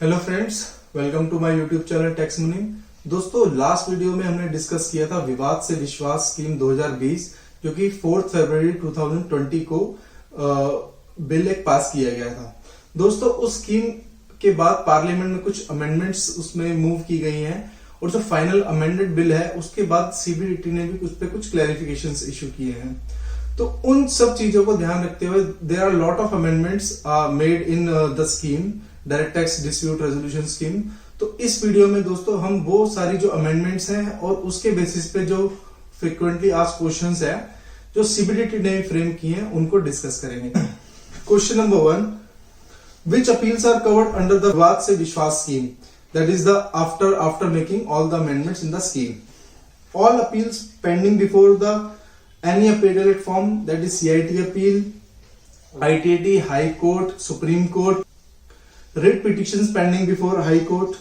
Hello friends, welcome to my YouTube channel tax Muni. दोस्तों, last video में हमने discuss किया था विवाद से विश्वास स्कीम 2020 जो कि 4 फरवरी 2020 को बिल एक पास किया गया था। दोस्तों, उस स्कीम के बाद पार्लियामेंट में कुछ अमेंडमेंट्स उसमें मूव की गई हैं और जो फाइनल अमेंडेड बिल है उसके बाद सीबीडीटी ने भी उस पर कुछ क्लैरिफिकेशंस इशू किए हैं। तो उन सब चीजों को ध्यान रखते हुए there are lot of amendments made in the scheme, direct tax dispute resolution scheme. तो इस वीडियो में दोस्तों हम वो सारी जो अमेंडमेंट्स हैं और उसके बेसिस पे जो फ्रिक्वेंटली आस्क्ड क्वेश्चंस है जो सीबीडीटी ने फ्रेम किए हैं उनको डिस्कस करेंगे। Question number 1, which appeals are covered under the Vivad se Vishwas scheme, that is the after making all the amendments in the scheme. All appeals pending before the any appellate form, that is CIT appeal, ITT, High Court, Supreme Court, writ petitions pending before High Court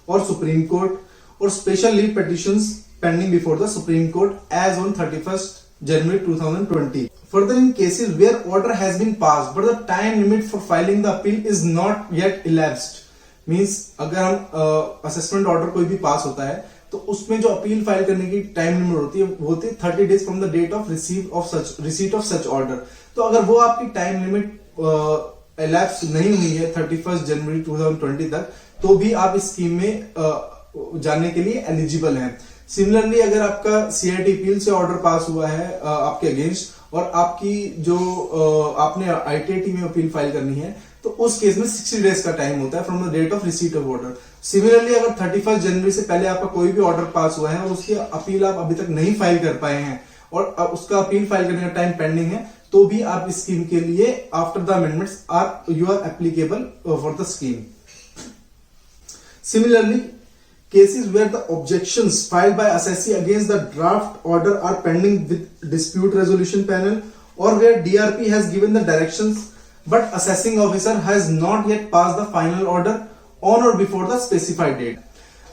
or Supreme Court, or special leave petitions pending before the Supreme Court as on 31st January 2020. Further, in cases where order has been passed but the time limit for filing the appeal is not yet elapsed, means अगर हम assessment order कोई भी पास होता है तो उसमें जो appeal file करने की टाइम लिमिट होती है वो होती है 30 days from the date of receipt of such order. तो अगर वो आपकी टाइम लिमिट एलैप्स नहीं हुई है 31 जनवरी 2020 तक, तो भी आप इस स्कीम में जाने के लिए एलिजिबल हैं। सिमिलरली, अगर आपका सीआईटी अपील से ऑर्डर पास हुआ है आपके अगेंस्ट और आपकी जो आपने आईटीटी में अपील फाइल करनी है तो उस केस में 60 डेज का टाइम होता है from the date of receipt of order. Similarly, अगर 31 जनवरी से पहले आपका कोई भी ऑर्डर पास हुआ है और उसकी अपील आप अभी तक नहीं फाइल कर पाए हैं और उसका अपील फाइल करने का टाइम पेंडिंग है, तो भी आप इस स्कीम के लिए after the amendments you are applicable for the scheme. Similarly, cases where the objections filed by assessee against the draft order are pending with dispute resolution panel, or where DRP has given the directions but assessing officer has not yet passed the final order on or before the specified date.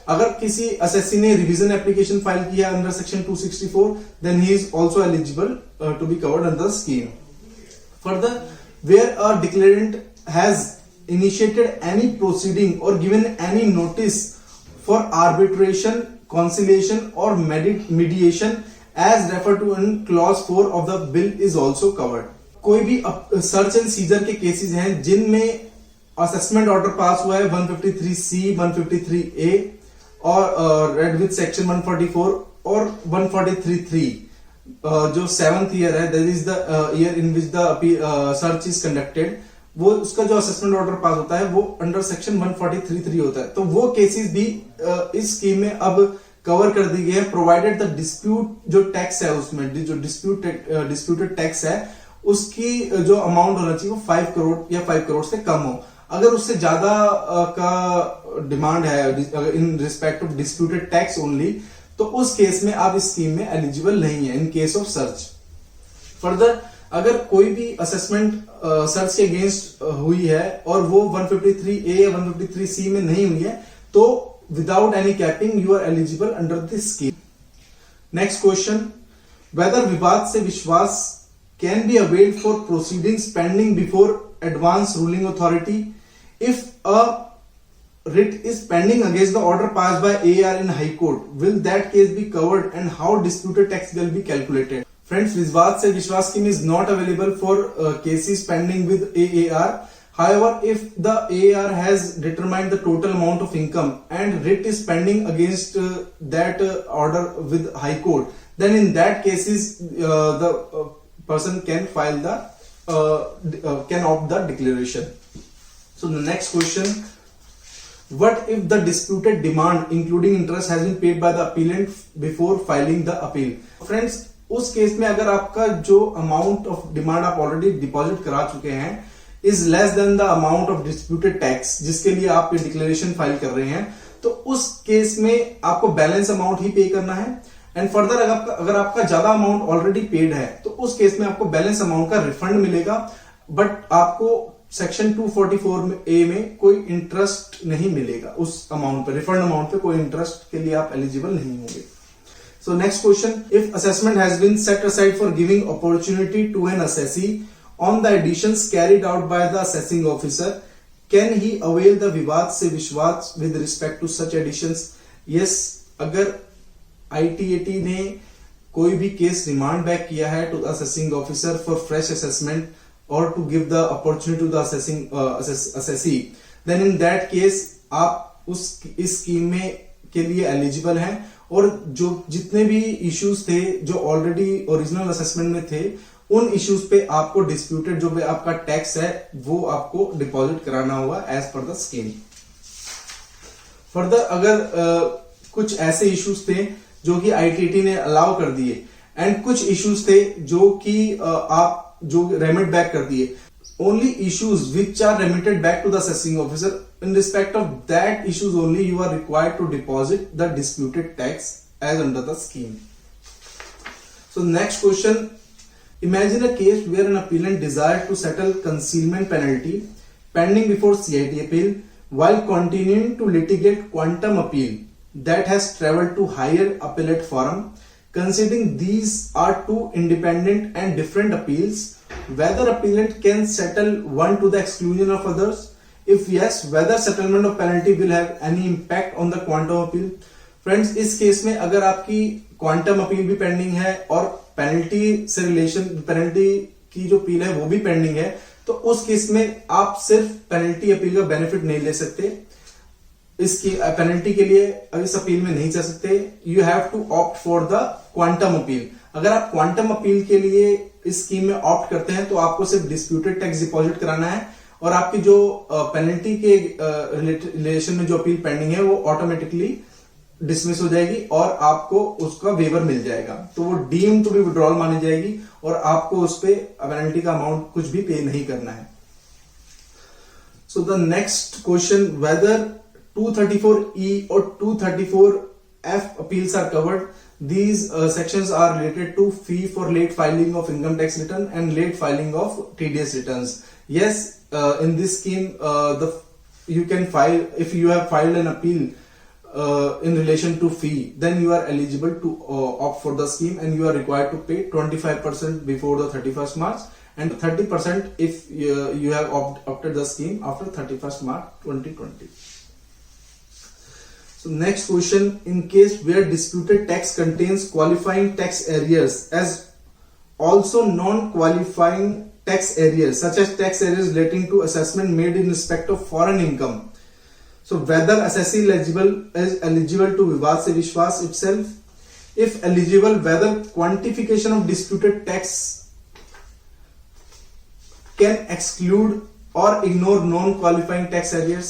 अगर किसी assessee ने revision application file किया under section 264, then he is also eligible to be covered under the scheme. Further, where a declarant has initiated any proceeding or given any notice for arbitration, conciliation or mediation as referred to in clause 4 of the bill is also covered. कोई भी search and seizure के cases हैं जिनमें assessment order pass हुआ है 153C, 153A और read with section 144 और 143(3), जो 7th ईयर है, that is the year in which the search is conducted, वो उसका जो असेसमेंट ऑर्डर पास होता है वो अंडर सेक्शन 143(3) होता है। तो वो केसेस भी इस स्कीम में अब कवर कर दी गई है, प्रोवाइडेड द डिस्प्यूट जो टैक्स है उसमें जो डिस्प्यूटेड टैक्स है उसकी जो अमाउंट होना चाहिए वो 5 करोड़ या 5 करोड़ से कम हो। अगर उससे ज्यादा का डिमांड है in respect of disputed tax only, तो उस केस में आप इस स्कीम में एलिजिबल नहीं है in case of search. Further, अगर कोई भी असेसमेंट सर्च के अगेंस्ट हुई है और वो 153A या 153C में नहीं हुई है, तो without any capping you are eligible under this scheme. Next question, whether Vivad se विश्वास can be availed for proceedings pending before advance ruling authority if a writ is pending against the order passed by AR in High Court. Will that case be covered and how disputed tax will be calculated? Friends, विवाद से विश्वास scheme is not available for cases pending with AAR. However, if the AAR has determined the total amount of income and writ is pending against that order with High Court, then in that cases the person can file the can opt the declaration. So the next question, what if the disputed demand including interest has been paid by the appellant before filing the appeal? Friends, उस case में अगर आपका जो amount of demand आप already deposit करा चुके हैं is less than the amount of disputed tax जिसके लिए आप ये डिक्लेरेशन फाइल कर रहे हैं, तो उस केस में आपको बैलेंस अमाउंट ही पे करना है। एंड फर्दर, अगर आपका ज्यादा अमाउंट ऑलरेडी पेड है तो उस केस में आपको बैलेंस अमाउंट का रिफंड मिलेगा, बट आपको सेक्शन 244A में कोई इंटरेस्ट नहीं मिलेगा उस अमाउंट पे, रिफंड अमाउंट पे कोई इंटरेस्ट के लिए आप एलिजिबल नहीं होंगे। So next question, if assessment has been set aside for giving opportunity to an assessee on the additions carried out by the assessing officer, can he avail the Vivad se Vishwas with respect to such additions? Yes, अगर ITAT ने कोई भी case remand back किया है to assessing officer for fresh assessment और to give the opportunity to the assessing assessee, then in that case आप इस scheme में के लिए एलिजिबल हैं, और जो जितने भी इश्यूज थे जो ऑलरेडी ओरिजिनल असेसमेंट में थे, उन इश्यूज पे आपको डिस्प्यूटेड जो भी आपका टैक्स है वो आपको डिपॉजिट कराना होगा as per the scheme. Further अगर कुछ ऐसे इश्यूज थे जो कि ITAT ने अलाउ कर दिए एंड कुछ इश्यूज थे जो कि आप जो रेमिट बैक कर दिए, only issues which are remitted back to the assessing officer, in respect of that issues only you are required to deposit the disputed tax as under the scheme. So next question, imagine a case where an appellant desired to settle concealment penalty pending before CIT appeal while continuing to litigate quantum appeal that has travelled to higher appellate forum. Considering these are two independent and different appeals, whether appellant can settle one to the exclusion of others? If yes, whether settlement of penalty will have any impact on the quantum appeal? Friends, इस case में अगर आपकी quantum appeal भी pending है और penalty से relation penalty की जो अपील है वो भी पेंडिंग है, तो उस केस में आप सिर्फ पेनल्टी अपील का बेनिफिट नहीं ले सकते, इसकी पेनल्टी के लिए इस अपील में नहीं जा सकते। You have to opt for the quantum appeal. अगर आप क्वांटम अपील के लिए इस स्कीम में ऑप्ट करते हैं तो आपको सिर्फ डिस्प्यूटेड टैक्स डिपॉजिट कराना है, और आपकी जो पेनल्टी के रिलेशन में जो अपील पेंडिंग है वो ऑटोमेटिकली डिसमिस हो जाएगी और आपको उसका वेवर मिल जाएगा, तो वो डीम टू बी विड्रॉल मानी जाएगी और आपको उस पे पेनल्टी का अमाउंट कुछ भी पे नहीं करना है। So the next question, whether 234E और 234F appeals are covered. These sections are related to fee for late filing of income tax return and late filing of TDS returns. Yes, in this scheme, you can file, if you have filed an appeal in relation to fee, then you are eligible to opt for the scheme, and you are required to pay 25% before the 31st March and 30% if you have opted the scheme after 31st March 2020. So next question, in case where disputed tax contains qualifying tax areas as also non-qualifying tax areas such as tax areas relating to assessment made in respect of foreign income, so whether assessee is eligible to Vivad se Vishwas itself? If eligible, whether quantification of disputed tax can exclude or ignore non-qualifying tax areas?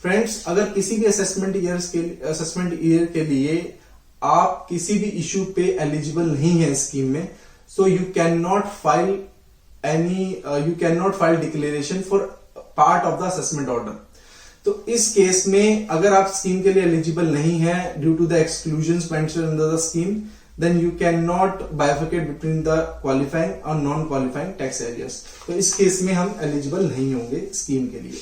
Friends, अगर किसी भी assessment year के लिए आप किसी भी issue पे eligible नहीं है स्कीम में, so you can not file declaration for part of the assessment order. तो इस केस में अगर आप स्कीम के लिए एलिजिबल नहीं है due to the exclusions mentioned under the scheme, then you can not bifurcate between the qualifying और नॉन क्वालिफाइंग टैक्स एरियाज। तो इस केस में हम एलिजिबल नहीं होंगे स्कीम के लिए।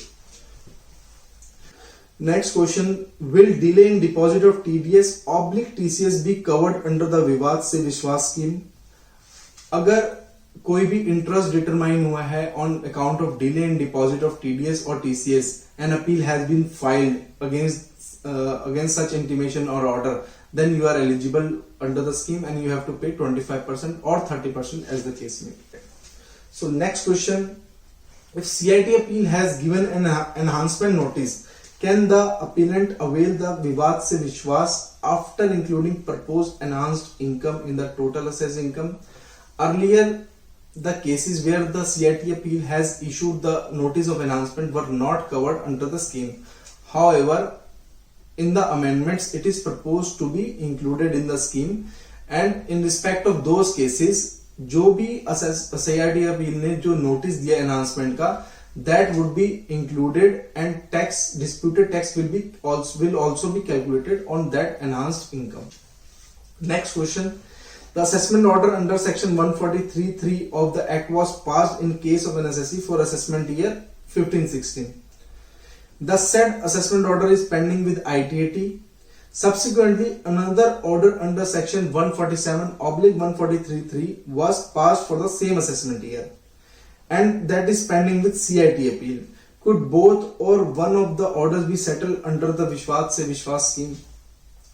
Next question, will delay in deposit of TDS / TCS be covered under the विवाद से विश्वास स्कीम? अगर कोई भी इंटरेस्ट डिटरमाइन हुआ है on account of delay in deposit of TDS और TCS and appeal has been filed against such intimation or order, then you are eligible under the scheme and you have to pay 25% or 30% as the case may be. So next question, if CIT appeal has given an enhancement notice, can the appellant avail the Vivad se Vishwas after including proposed enhanced income in the total assessed income? Earlier, the cases where the CIT appeal has issued the notice of enhancement were not covered under the scheme. However, in the amendments, it is proposed to be included in the scheme, and in respect of those cases, जो भी CIT appeal ने जो notice दिया enhancement का, that would be included and disputed tax will also be calculated on that enhanced income. Next question, the assessment order under section 143(3) of the act was passed in case of an assessee for assessment year 15-16. The said assessment order is pending with ITAT. Subsequently, another order under section 147/143(3) was passed for the same assessment year, and that is pending with CIT appeal. Could both or one of the orders be settled under the Vishwas se Vishwas scheme?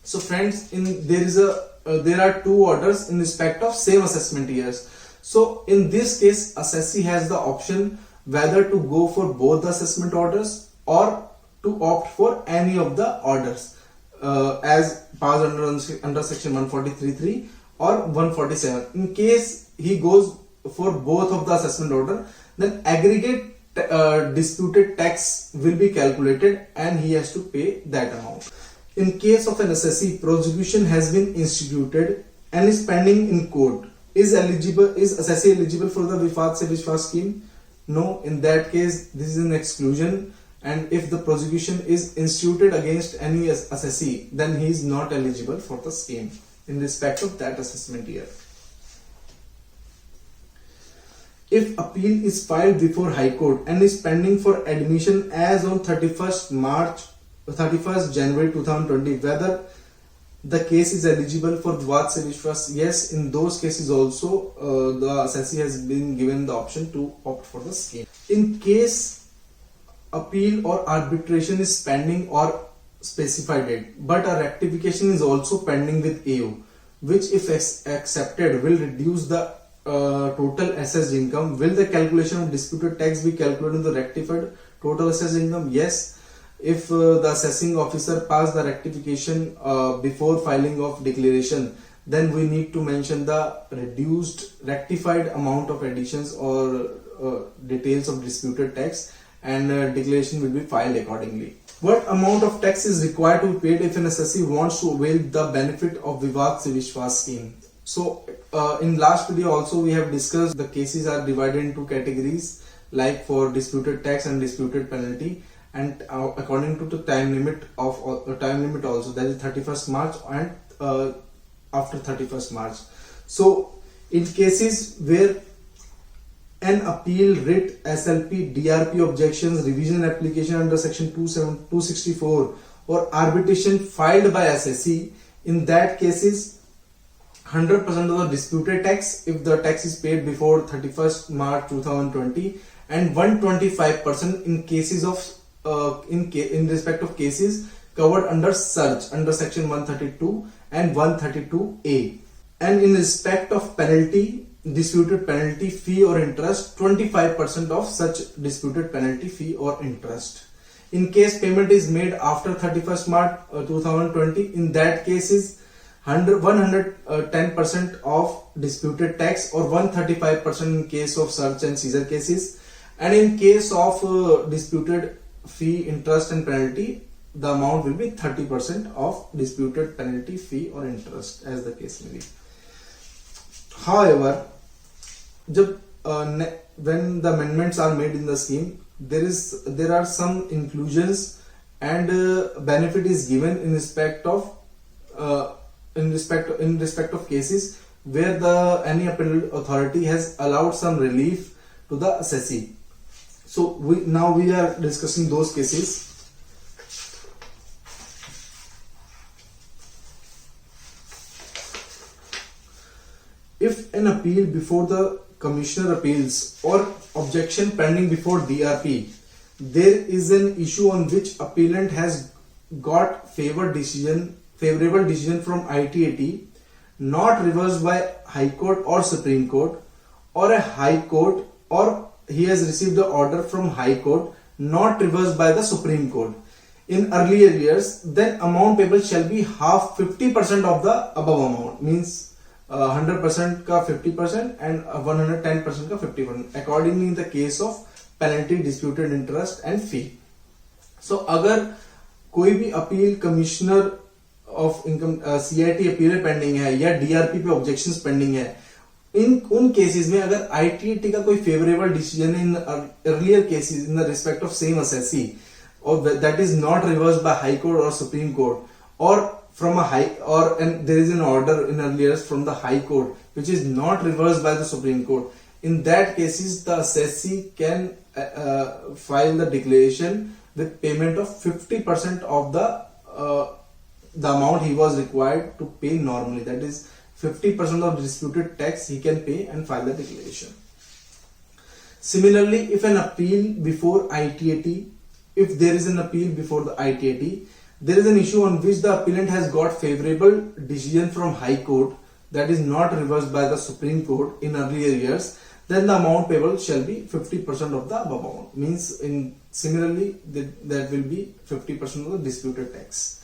So friends, there are two orders in respect of same assessment years. So in this case, assessee has the option whether to go for both the assessment orders or to opt for any of the orders as passed under section 143.3 or 147. In case he goes for both of the assessment order, then aggregate disputed tax will be calculated and he has to pay that amount. In case of an assessee, prosecution has been instituted and is pending in court. Is assessee eligible for the Vishwas se Vishwas scheme? No. In that case, this is an exclusion, and if the prosecution is instituted against any assessee, then he is not eligible for the scheme in respect of that assessment year. If appeal is filed before High Court and is pending for admission as on 31st January 2020, whether the case is eligible for Vishwas se Vishwas? Yes, in those cases also the assessee has been given the option to opt for the scheme. In case appeal or arbitration is pending or specified date, but a rectification is also pending with AO, which if accepted will reduce the total assessed income, will the calculation of disputed tax be calculated in the rectified total assessed income? Yes. If the assessing officer passed the rectification before filing of declaration, then we need to mention the reduced rectified amount of additions or details of disputed tax, and declaration will be filed accordingly. What amount of tax is required to be paid if an assessee wants to avail the benefit of Vishwas se Vishwas scheme? So in last video also we have discussed the cases are divided into categories like for disputed tax and disputed penalty, and according to the time limit also, that is 31st March and after 31st March. So in cases where an appeal, writ, SLP, DRP objections, revision application under section 264 or arbitration filed by assessee, in that cases 100% of the disputed tax if the tax is paid before 31st March 2020, and 125% in cases of in respect of cases covered under search under section 132 and 132A, and in respect of penalty, disputed penalty, fee or interest, 25% of such disputed penalty, fee or interest. In case payment is made after 31st March 2020, in that case is 110% of disputed tax or 135% in case of search and seizure cases, and in case of disputed fee, interest and penalty, the amount will be 30% of disputed penalty, fee or interest as the case may be. However, when the amendments are made in the scheme, there are some inclusions and benefit is given in respect of cases where any appellate authority has allowed some relief to the assessee. So now we are discussing those cases. If an appeal before the Commissioner appeals or objection pending before DRP, there is an issue on which appellant has got favorable decision from ITAT, not reversed by High Court or Supreme Court, or a High Court, or he has received the order from High Court, not reversed by the Supreme Court in earlier years, then amount payable shall be half 50% of the above amount, means 100% का 50% and 110% का 50% accordingly in the case of penalty, disputed interest and fee. So अगर कोई भी appeal commissioner of income CIT appeal pending है या DRP पे objections pending है, उन केसेस में अगर ITAT का कोई favourable decision in earlier cases in the respect of same assessee और that is not reversed by high court और सुप्रीम कोर्ट, और from a high and there is an order in earlier from the High Court which is not reversed by the Supreme Court, in that cases the assessee can file the declaration with payment of 50% of the amount he was required to pay normally, that is 50% of disputed tax he can pay and file the declaration. Similarly, if an appeal before ITAT, if there is an appeal before the ITAT, there is an issue on which the appellant has got favorable decision from High Court that is not reversed by the Supreme Court in earlier years, then the amount payable shall be 50% of the above amount. Means in similarly that will be 50% of the disputed tax.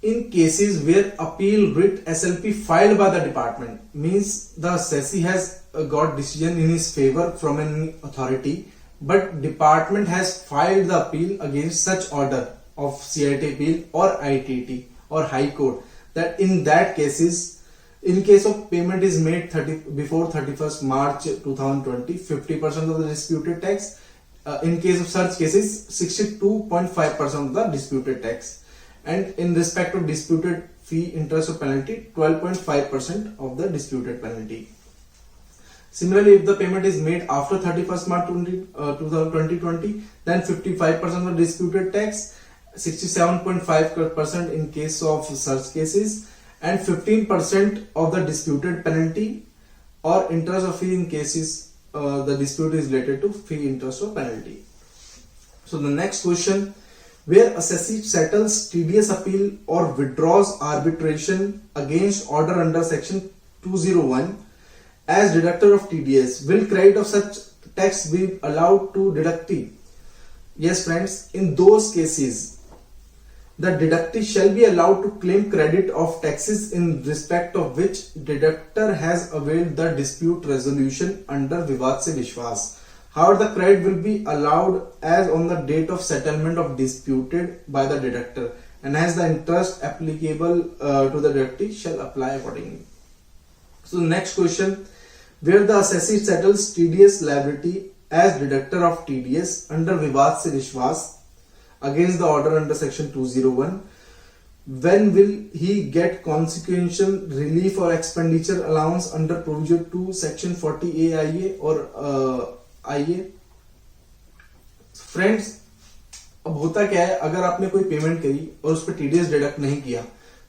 In cases where appeal writ SLP filed by the department, means the assessee has got decision in his favor from an authority, but department has filed the appeal against such order of CIT appeal or ITT or High Court, that in that cases, in case of payment is made before 31st March 2020, 50% of the disputed tax. In case of such cases, 62.5% of the disputed tax. And in respect of disputed fee, interest or penalty, 12.5% of the disputed penalty. Similarly, if the payment is made after 31st March 2020, then 55% of the disputed tax, 67.5% in case of such cases, and 15% of the disputed penalty or interest or fee in cases the dispute is related to fee, interest or penalty. So the next question, where assessee settles TDS appeal or withdraws arbitration against order under section 201 as deductor of TDS, will credit of such tax be allowed to deductee? Yes friends, in those cases the deductee shall be allowed to claim credit of taxes in respect of which deductor has availed the dispute resolution under Vivad se Vishwas. However, the credit will be allowed as on the date of settlement of disputed by the deductor, and as the interest applicable to the deductee shall apply accordingly. So the next question, where the assessee settles TDS liability as deductor of TDS under Vivad se Vishwas against the order under section 201, when will he get consequential relief or expenditure allowance under provision 2 section 40A IA or IA? Friends, अब होता क्या है, अगर आपने कोई payment करी और उस पर टीडीएस डिडक्ट नहीं किया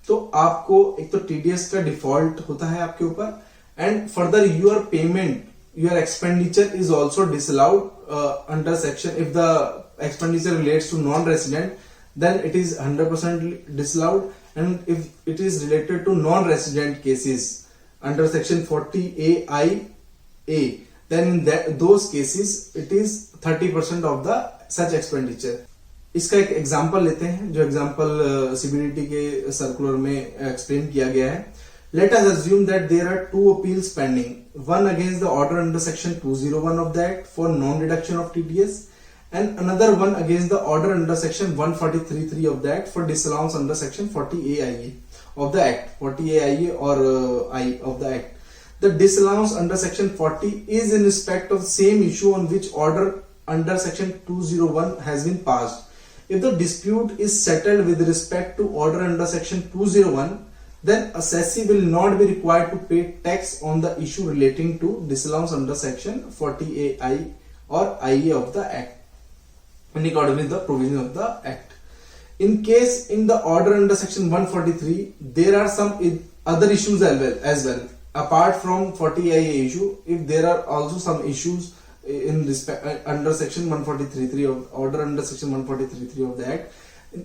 तो आपको एक तो टीडीएस का डिफॉल्ट होता है आपके ऊपर, and further your payment, your expenditure is also disallowed under section. If the expenditure relates to non-resident, then it is 100% disallowed, and if it is related to non-resident cases under section 40A, then in those cases it is 30% of the such expenditure. इसका एक example लेते हैं, जो example CBDT के circular में explain किया गया है. Let us assume that there are two appeals pending, one against the order under section 201 of the Act for non-deduction of TDS, and another one against the order under section 143(3) of the Act for disallowance under section 40A of the Act, 40A or I of the Act. The disallowance under section 40 is in respect of the same issue on which order under section 201 has been passed. If the dispute is settled with respect to order under section 201, then assessee will not be required to pay tax on the issue relating to disallowance under section 40A or IA of the Act, in accordance with the provision of the Act. In case in the order under section 143, there are some other issues as well apart from 40A issue. If there are also some issues in respect under section 143(3) of order under section 143(3) of the Act,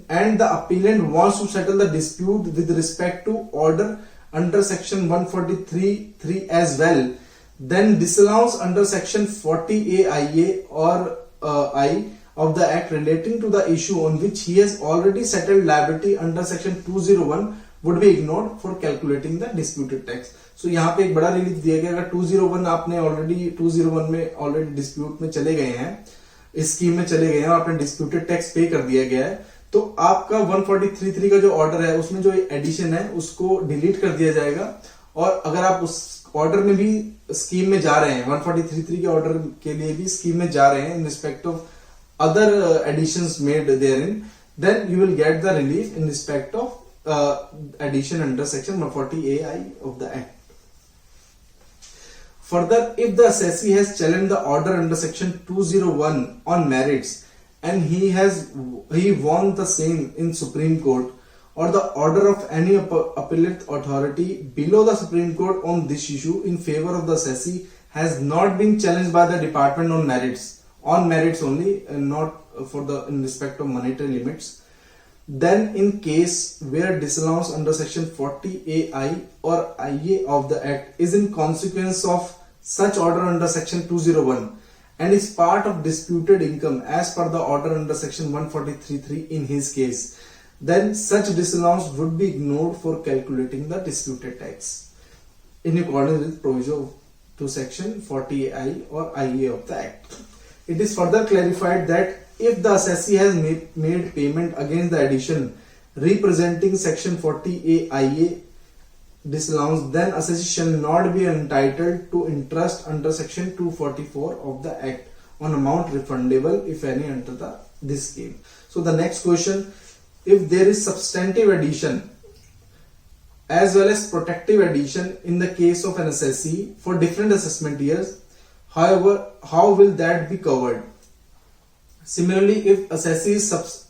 and the appellant wants to settle the dispute with respect to order under section 143(3) as well, then disallowance under section 40A IA or I of the Act relating to the issue on which he has already settled liability under section 201 would be ignored for calculating the disputed tax. So यहाँ पे एक बड़ा relief दिया गया, अगर 201 आपने already 201 में already dispute में चले गए हैं, इस स्कीम में चले गए हैं, आपने डिस्प्यूटेड टैक्स पे कर दिया गया है, तो आपका 143(3) का जो ऑर्डर है उसमें जो एडिशन है उसको डिलीट कर दिया जाएगा. और अगर आप उस ऑर्डर में भी स्कीम में जा रहे हैं, 143(3) के ऑर्डर के लिए भी स्कीम में जा रहे हैं in respect of other additions made therein, then you will get the relief in respect of addition under section 140A of the Act. Further, if the assessee has challenged the order under section 201 on merits and he won the same in Supreme Court, or the order of any appellate authority below the Supreme Court on this issue in favor of the assessee has not been challenged by the department on merits only, and not for the in respect of monetary limits, then in case where disallowance under section 40AI or IA of the Act is in consequence of such order under section 201 and is part of disputed income as per the order under section 143(3) in his case, then such disallowance would be ignored for calculating the disputed tax in accordance with provision to section 40AI or IA of the Act. It is further clarified that if the assessee has made payment against the addition representing section 40A IA disallowance, then assessee shall not be entitled to interest under section 244 of the Act on amount refundable, if any, under this scheme. So the next question, if there is substantive addition as well as protective addition in the case of an assessee for different assessment years, however, how will that be covered? Similarly, if assessee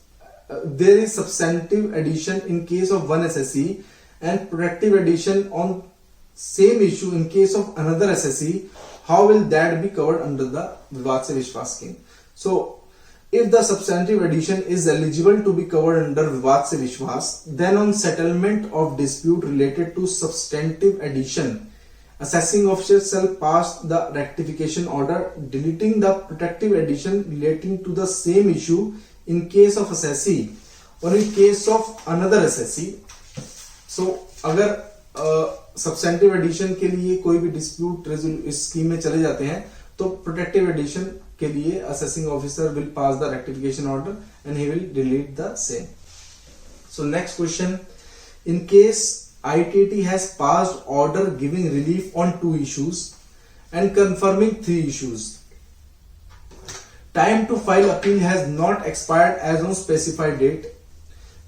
there is substantive addition in case of one assessee and protective addition on same issue in case of another assessee, how will that be covered under the Vivad se Vishwas scheme? So, if the substantive addition is eligible to be covered under Vivad se Vishwas, then on settlement of dispute related to substantive addition, assessing officer shall pass the rectification order deleting the protective addition relating to the same issue in case of assessee or in case of another assessee. So, अगर substantive addition के लिए कोई भी dispute इस scheme में चले जाते हैं तो प्रोटेक्टिव एडिशन के लिए assessing officer will pass the rectification order and he will delete the same. So next question, in case ITT has passed order giving relief on 2 issues and confirming 3 issues. Time to file appeal has not expired as on specified date.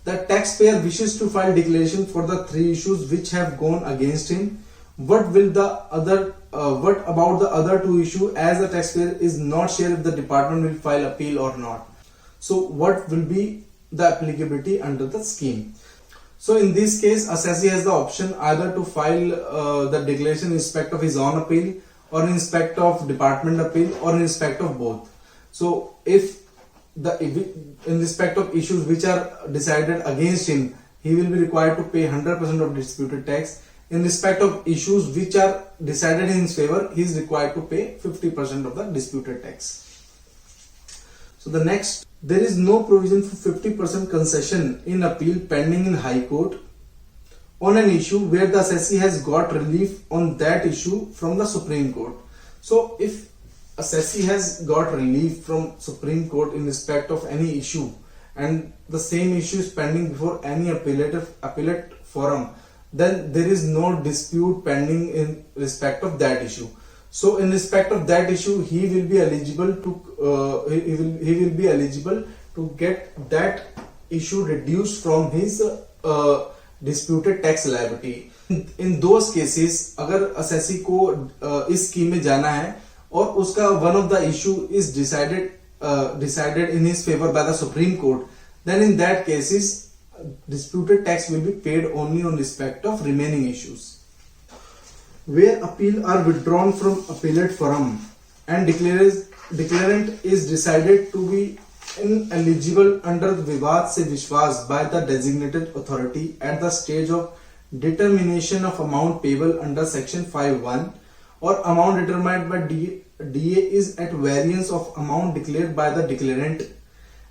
The taxpayer wishes to file declaration for the 3 issues which have gone against him. What about the other 2 issues, as the taxpayer is not sure if the department will file appeal or not? So what will be the applicability under the scheme? So in this case, assessee has the option either to file the declaration in respect of his own appeal or in respect of department appeal or in respect of both. So if in respect of issues which are decided against him, he will be required to pay 100% of disputed tax. In respect of issues which are decided in his favor, he is required to pay 50% of the disputed tax. So the next, there is no provision for 50% concession in appeal pending in High Court on an issue where the assessee has got relief on that issue from the Supreme Court. So if assessee has got relief from Supreme Court in respect of any issue and the same issue is pending before any appellate forum, then there is no dispute pending in respect of that issue. So in respect of that issue, he will be eligible to get that issue reduced from his disputed tax liability. In those cases, अगर assessee को इस scheme में जाना है और उसका one of the issue is decided in his favor by the Supreme Court, then in that cases disputed tax will be paid only on respect of remaining issues. Where appeal are withdrawn from appellate forum and declarant is decided to be ineligible under Vivad se Vishwas by the designated authority at the stage of determination of amount payable under section 5(1) or amount determined by DA is at variance of amount declared by the declarant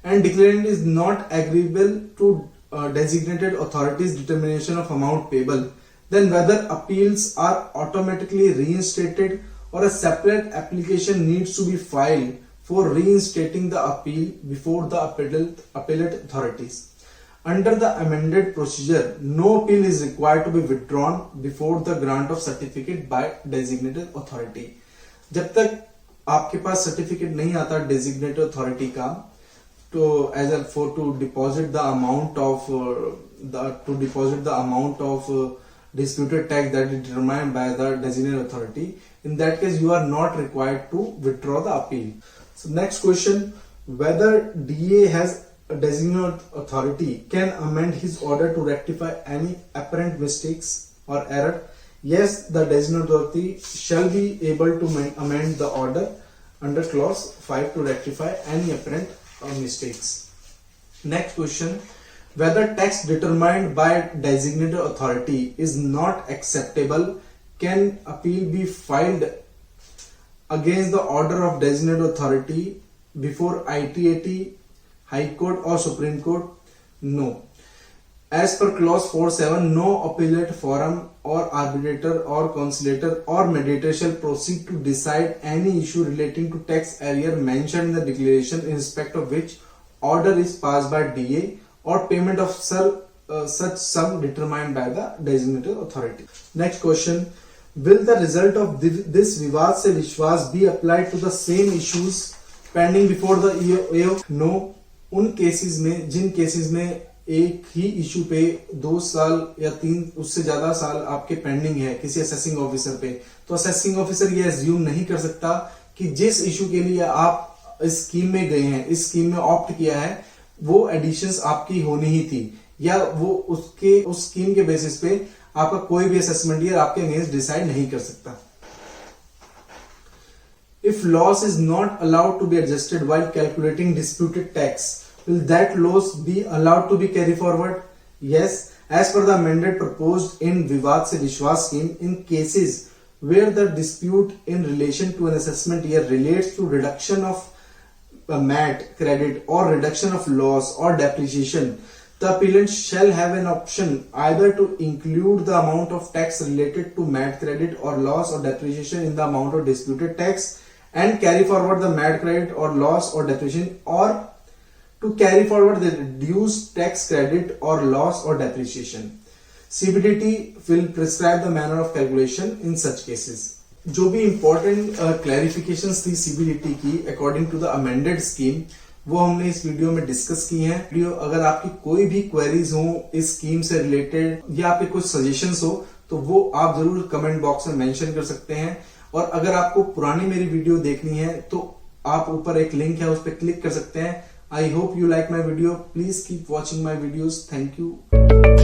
and declarant is not agreeable to designated authority's determination of amount payable, then whether appeals are automatically reinstated or a separate application needs to be filed for reinstating the appeal before the appellate authorities. Under the amended procedure, no appeal is required to be withdrawn before the grant of certificate by designated authority. जब तक आपके पास certificate नहीं आता designated authority का, to deposit the amount of disputed tax that is determined by the designated authority, in that case you are not required to withdraw the appeal. So next question, whether DA has a designated authority can amend his order to rectify any apparent mistakes or error yes, the designated authority shall be able to amend the order under clause 5 to rectify any apparent mistakes. Next question, whether tax determined by designated authority is not acceptable, can appeal be filed against the order of designated authority before ITAT, High Court or Supreme Court? No. As per clause 4.7, no appellate forum or arbitrator or conciliator or mediator shall proceed to decide any issue relating to tax arrear mentioned in the declaration in respect of which order is passed by DA or payment of such sum determined by the designated authority. Next question, will the result of this Vivad se Vishwas be applied to the same issues pending before the AO? No. उन cases में, जिन cases में एक ही issue पे 2 साल या 3 उससे ज्यादा साल आपके पेंडिंग है किसी असेसिंग ऑफिसर पे, तो असेसिंग ऑफिसर ये एज्यूम नहीं कर सकता कि जिस इशू के लिए आप इस स्कीम में गए हैं, इस स्कीम में ऑप्ट किया है, वो एडिशंस आपकी होनी ही थी, या वो उस स्कीम के बेसिस पे आपका कोई भी असेसमेंट ईयर आपके अगेंस्ट डिसाइड नहीं कर सकता. If loss is not allowed to be adjusted while calculating disputed tax, will that loss be allowed to be carried forward? Yes, as per the amendment proposed in Vivad se Vishwas scheme, in cases where the dispute in relation to an assessment year relates to reduction of MAT credit or reduction of loss or depreciation, the appellant shall have an option either to include the amount of tax related to MAT credit or loss or depreciation in the amount of disputed tax and carry forward the MAT credit or loss or depreciation, or to carry forward the reduced tax credit or loss or depreciation. CBDT will prescribe the manner of calculation in such cases. जो भी important clarifications थी CBDT की according to the amended scheme, वो हमने इस video में discuss की हैं. वीडियो अगर आपकी कोई भी क्वेरीज हो इस स्कीम से रिलेटेड या आपके कुछ सजेशंस हो तो वो आप जरूर कमेंट बॉक्स में मेंशन कर सकते हैं. और अगर आपको पुरानी मेरी वीडियो देखनी है तो आप ऊपर एक लिंक है उस पर क्लिक कर सकते हैं. I hope you like my video. Please keep watching my videos. Thank you.